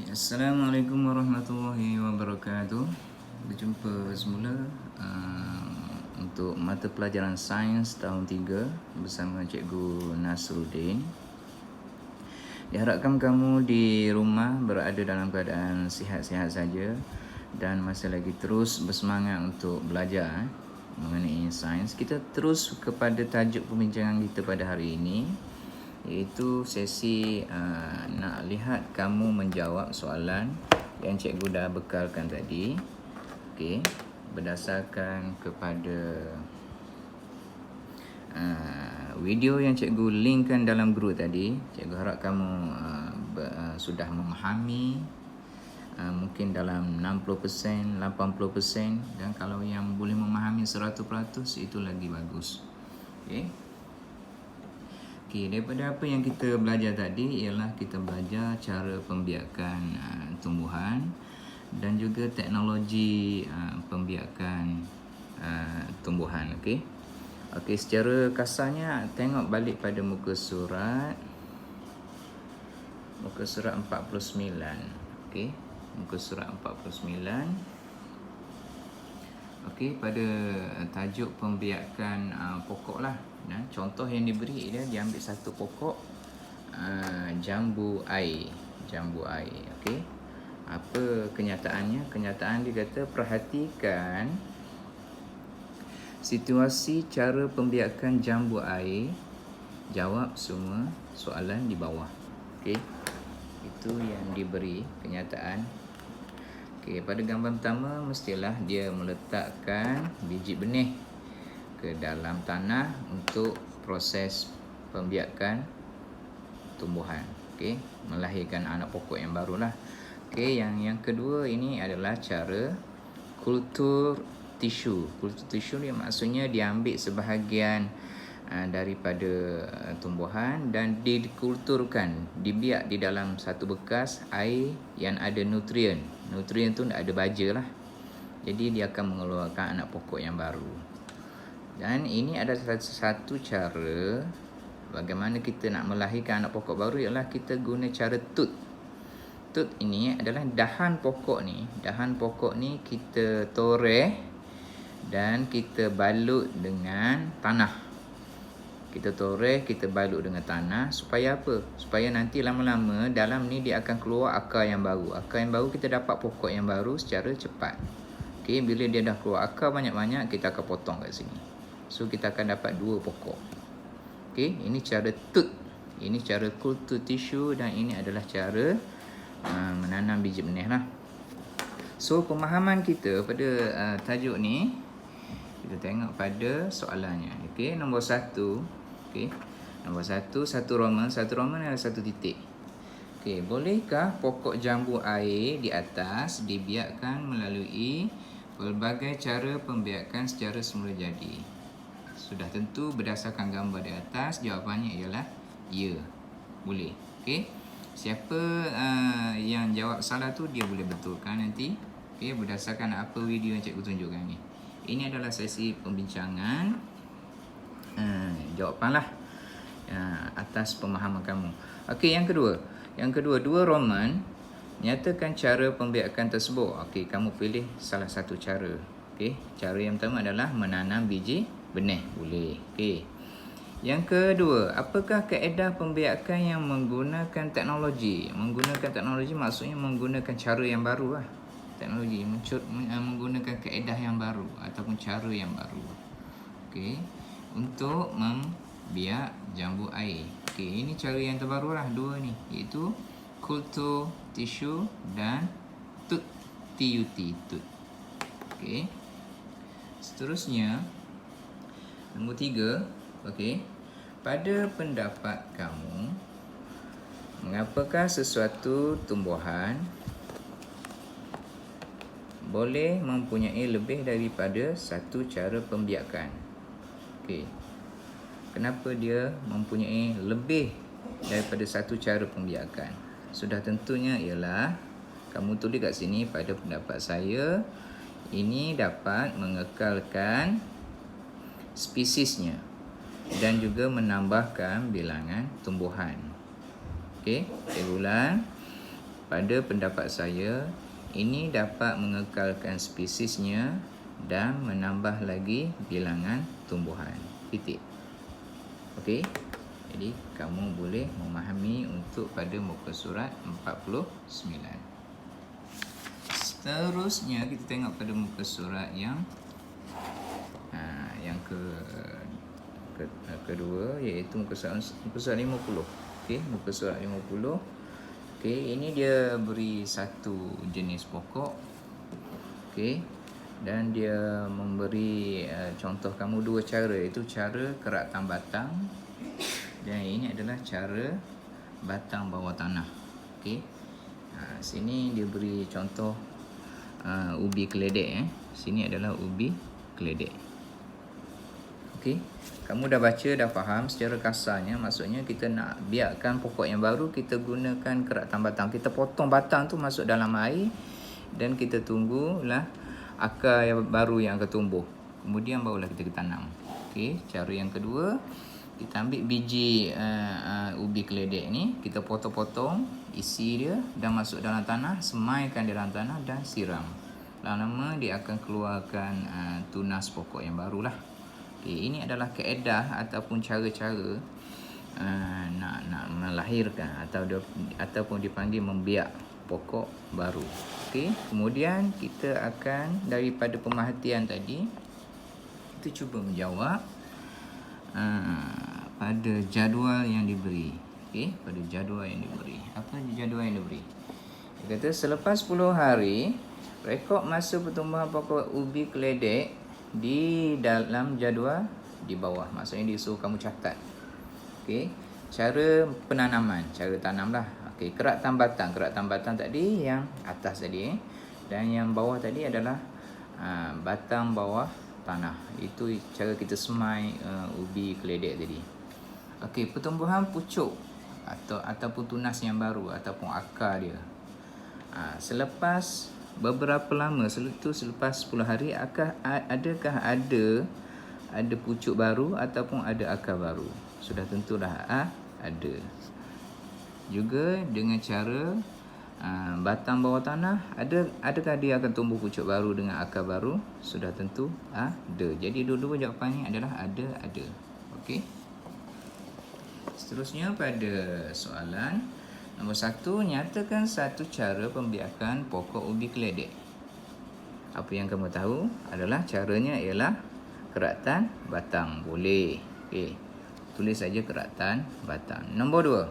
Assalamualaikum warahmatullahi wabarakatuh. Berjumpa semula untuk mata pelajaran sains tahun 3 bersama Cikgu Nasruddin. Diharapkan kamu di rumah berada dalam keadaan sihat-sihat saja dan masih lagi terus bersemangat untuk belajar mengenai sains. Kita terus kepada tajuk pembincangan kita pada hari ini, iaitu sesi nak lihat kamu menjawab soalan yang cikgu dah bekalkan tadi. Okey, berdasarkan kepada video yang cikgu linkkan dalam grup tadi. Cikgu harap kamu sudah memahami mungkin dalam 60%, 80%, dan kalau yang boleh memahami 100% itu lagi bagus. Okey, daripada apa yang kita belajar tadi ialah kita belajar cara pembiakan tumbuhan dan juga teknologi pembiakan tumbuhan. Okey, secara kasarnya tengok balik pada muka surat 49. Okey, muka surat 49. Okey, pada tajuk pembiakan pokok lah. Contoh yang diberi dia diambil satu pokok jambu air. Okey, apa kenyataannya? Kenyataan dia kata perhatikan situasi cara pembiakan jambu air, jawab semua soalan di bawah. Okey, itu yang diberi kenyataan. Okey, pada gambar pertama mestilah dia meletakkan biji benih ke dalam tanah untuk proses pembiakan tumbuhan. Okey, melahirkan anak pokok yang barulah. Okey, yang kedua ini adalah cara kultur tisu. Kultur tisu ni maksudnya diambil sebahagian daripada tumbuhan dan dikulturkan, dibiak di dalam satu bekas air yang ada nutrien. Nutrien tu ada baja lah. Jadi dia akan mengeluarkan anak pokok yang baru. Dan ini adalah satu cara bagaimana kita nak melahirkan anak pokok baru, ialah kita guna cara tut. Tut ini adalah dahan pokok ni. Dahan pokok ni kita toreh dan kita balut dengan tanah. Kita toreh, kita balut dengan tanah. Supaya apa? Supaya nanti lama-lama dalam ni dia akan keluar akar yang baru. Akar yang baru kita dapat pokok yang baru secara cepat. Okey, bila dia dah keluar akar banyak-banyak, kita akan potong kat sini. So kita akan dapat 2 pokok. Okey, ini cara tut. Ini cara kultur tisu dan ini adalah cara menanam biji benih lah. So pemahaman kita pada tajuk ni, kita tengok pada soalannya. Okey, nombor 1. Okey, nombor 1, satu Roman adalah satu titik. Okey, bolehkah pokok jambu air di atas dibiakkan melalui pelbagai cara pembiakan secara semula jadi? Sudah tentu berdasarkan gambar di atas, jawapannya ialah ya, boleh. Okey, siapa yang jawab salah tu dia boleh betulkan nanti. Okey, berdasarkan apa video yang cikgu tunjukkan ni. Ini adalah sesi pembincangan jawapanlah atas pemahaman kamu. Okey, yang kedua, 2 Roman nyatakan cara pembiakan tersebut. Okey, kamu pilih salah satu cara. Okey, cara yang pertama adalah menanam biji benih, boleh. Okey, yang kedua, apakah kaedah pembiakan yang menggunakan teknologi? Menggunakan teknologi maksudnya menggunakan cara yang baru lah. Teknologi menggunakan kaedah yang baru ataupun cara yang baru. Okey, untuk membiak jambu air. Okey, ini cara yang terbaru lah, 2 ni, iaitu kultur tisu dan tut, TUT, tut. Okey, seterusnya nombor 3. Okey, pada pendapat kamu, mengapakah sesuatu tumbuhan boleh mempunyai lebih daripada satu cara pembiakan? Okey, kenapa dia mempunyai lebih daripada satu cara pembiakan? Sudah tentunya ialah kamu tulis kat sini, pada pendapat saya ini dapat mengekalkan spesiesnya dan juga menambahkan bilangan tumbuhan. Okey, saya ulang. pada pendapat saya, ini dapat mengekalkan spesiesnya dan menambah lagi bilangan tumbuhan. Titik. Okey. Jadi kamu boleh memahami untuk pada muka surat 49. Seterusnya kita tengok pada muka surat yang kedua, iaitu muka surat 50. Okey, muka surat 50. Okey, ini dia beri satu jenis pokok. Okey. Dan dia memberi contoh kamu dua cara, iaitu cara keraktan batang dan ini adalah cara batang bawah tanah. Okey. Sini dia beri contoh ubi keledek. Sini adalah ubi keledek. Okey. Kamu dah baca, dah faham secara kasarnya. Maksudnya kita nak biarkan pokok yang baru, kita gunakan keraktan batang. Kita potong batang tu masuk dalam air dan kita tunggulah akar yang baru yang akan tumbuh. Kemudian barulah kita tanam. Okey, cara yang kedua, kita ambil biji ubi keledek ni, kita potong-potong, isi dia dan masuk dalam tanah, semaikan di dalam tanah dan siram. Lama-lama dia akan keluarkan tunas pokok yang barulah. Okay, ini adalah kaedah ataupun cara-cara nak melahirkan ataupun dipanggil membiak pokok baru. Okey, kemudian kita akan daripada pemerhatian tadi, kita cuba menjawab pada jadual yang diberi. Okey, pada jadual yang diberi. Apa jadual yang diberi? Dia kata selepas 10 hari, rekod masa pertumbuhan pokok ubi keledek di dalam jadual di bawah. Maksudnya dia suruh kamu catat. Okey, cara penanaman, cara tanamlah. Okey, keraktan batang tadi yang atas tadi dan yang bawah tadi adalah batang bawah tanah. Itu cara kita semai ubi keledek tadi. Okey, pertumbuhan pucuk ataupun tunas yang baru ataupun akar dia. Selepas beberapa lama, selepas 10 hari, adakah ada pucuk baru ataupun ada akar baru? Sudah tentulah ada. Juga dengan cara batang bawah tanah, adakah dia akan tumbuh pucuk baru dengan akar baru? Sudah tentu ada. Jadi dua-dua jawapannya adalah ada. Okey. Seterusnya pada soalan nombor 1, nyatakan satu cara pembiakan pokok ubi keledek. Apa yang kamu tahu adalah caranya ialah keraktan batang. Boleh. Okey. Tulis saja keraktan batang. Nombor 2.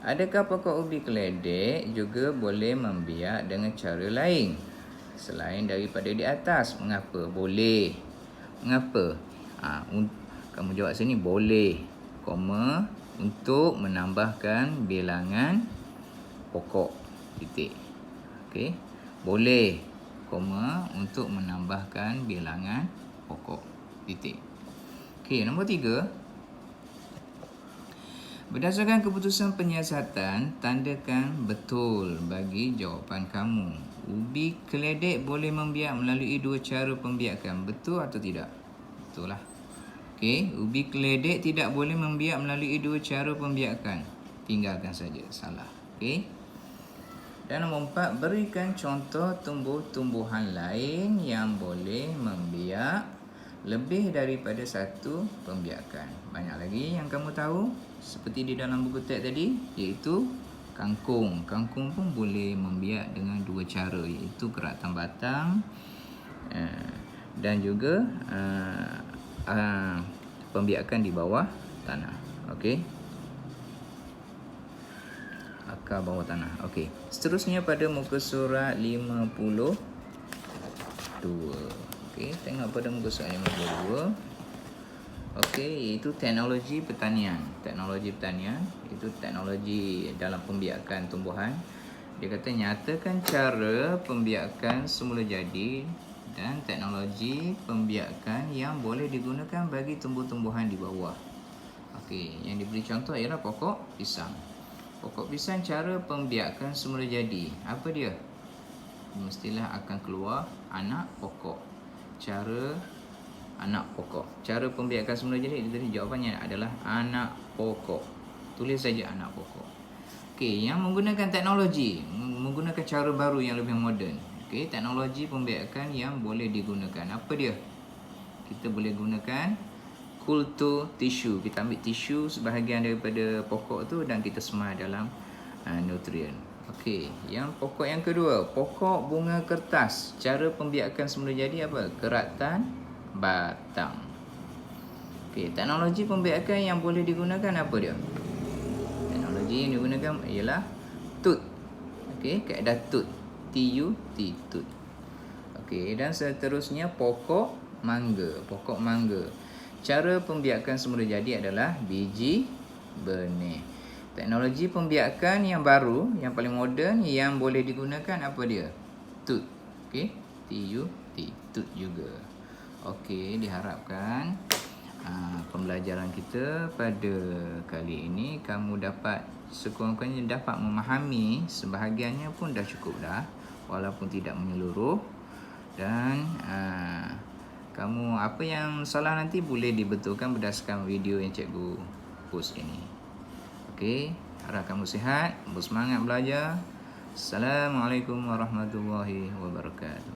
Adakah pokok ubi keledek juga boleh membiak dengan cara lain selain daripada di atas? Mengapa? Boleh. Mengapa? Kamu jawab sini boleh, untuk menambahkan bilangan pokok. Titik. Okey. Boleh, untuk menambahkan bilangan pokok. Titik. Okey, nombor 3. Berdasarkan keputusan penyiasatan, tandakan betul bagi jawapan kamu. Ubi keledek boleh membiak melalui dua cara pembiakan. Betul atau tidak? Betul lah. Okey, ubi keledek tidak boleh membiak melalui dua cara pembiakan. Tinggalkan saja, salah. Okey. Dan nombor 4, berikan contoh tumbuh-tumbuhan lain yang boleh membiak lebih daripada satu pembiakan. Banyak lagi yang kamu tahu seperti di dalam buku teks tadi, iaitu kangkung. Kangkung pun boleh membiak dengan dua cara, iaitu keraktan batang dan juga pembiakan di bawah tanah. Okey. Akar bawah tanah. Okey. Seterusnya pada muka surat 52. Okey, tengok pada muka surat 52. Okey, itu teknologi pertanian. Teknologi pertanian itu teknologi dalam pembiakan tumbuhan. Dia kata nyatakan cara pembiakan semula jadi dan teknologi pembiakan yang boleh digunakan bagi tumbuh-tumbuhan di bawah. Okey, yang diberi contoh ialah pokok pisang. Pokok pisang cara pembiakan semula jadi. Apa dia? Mestilah akan keluar anak pokok. Cara pembiakan semula jadi, jadi jawapannya adalah anak pokok. Tulis saja anak pokok. Okey, yang menggunakan teknologi menggunakan cara baru yang lebih moden. Okey, teknologi pembiakan yang boleh digunakan. Apa dia? Kita boleh gunakan kultur tisu. Kita ambil tisu sebahagian daripada pokok tu dan kita semai dalam nutrien. Okey, yang pokok yang kedua, pokok bunga kertas. Cara pembiakan semula jadi apa? Keratan batang. Okey, teknologi pembiakan yang boleh digunakan apa dia? Teknologi yang digunakan ialah tut. Okey, kaedah tut. TUT, tut. Okey, dan seterusnya pokok mangga. Pokok mangga. Cara pembiakan semula jadi adalah biji benih. Teknologi pembiakan yang baru, yang paling moden yang boleh digunakan apa dia? Tut. Okey, TUT, tut juga. Okey, diharapkan pembelajaran kita pada kali ini kamu dapat sekurang-kurangnya dapat memahami, sebahagiannya pun dah cukup dah, walaupun tidak menyeluruh. Dan kamu apa yang salah nanti boleh dibetulkan berdasarkan video yang cikgu post ini. Okey, harap kamu sihat, bersemangat belajar. Assalamualaikum warahmatullahi wabarakatuh.